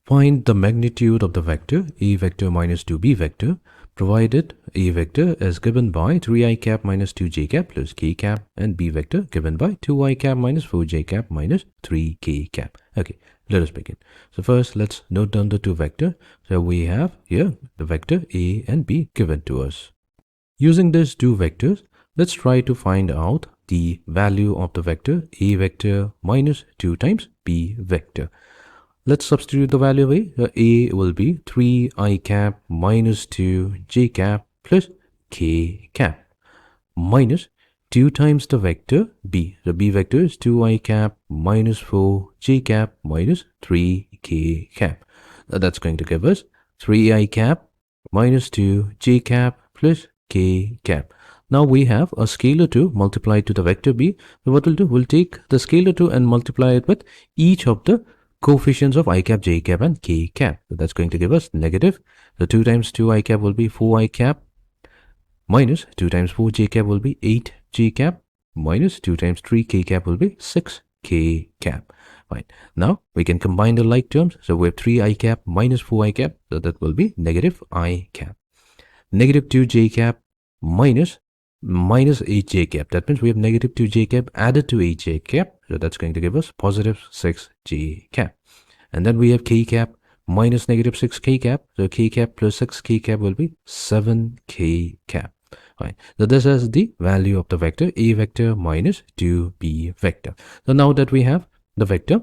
Find the magnitude of the vector a vector minus 2b vector, provided a vector is given by 3i cap minus 2j cap plus k cap and b vector given by 2i cap minus 4j cap minus 3k cap. Okay, let us begin. So first, let's note down the two vectors. So we have here the vector a and b given to us. Using these two vectors, let's try to find out the value of the vector a vector minus 2 times b vector. Let's substitute the value of a. A will be 3i cap minus 2j cap plus k cap minus 2 times the vector b. The b vector is 2i cap minus 4j cap minus 3k cap. That's going to give us 3i cap minus 2j cap plus k cap. Now we have a scalar 2 multiplied to the vector b. So what we'll do, we'll take the scalar 2 and multiply it with each of the coefficients of i cap, j cap and k cap. So that's going to give us negative. So 2 times 2i cap will be 4i cap minus 2 times 4j cap will be 8j cap minus 2 times 3k cap will be 6k cap. Fine. Now we can combine the like terms. So we have 3i cap minus 4i cap. So that will be negative I cap. Negative 2j cap minus 8j cap. That means we have negative 2j cap added to 8j cap. So that's going to give us positive 6j cap. And then we have k cap minus negative 6k cap. So k cap plus 6k cap will be 7k cap. Fine. So this is the value of the vector a vector minus 2b vector. So now that we have the vector,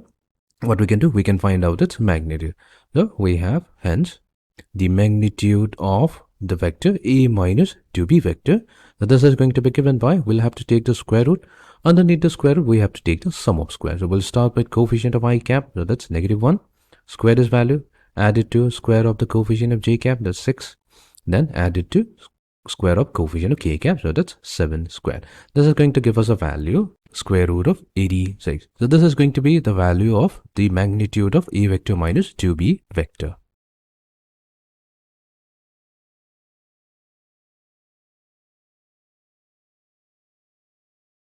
what we can do, we can find out its magnitude. So we have hence the magnitude of the vector a minus 2b vector. So this is going to be given by, we'll have to take the square root. Underneath the square root, we have to take the sum of squares. So we'll start with coefficient of I cap. So that's negative 1. Square this value. Add it to square of the coefficient of j cap. That's 6. Then add it to square of coefficient of k cap. So that's 7 squared. This is going to give us a value square root of 86. So this is going to be the value of the magnitude of a vector minus 2b vector.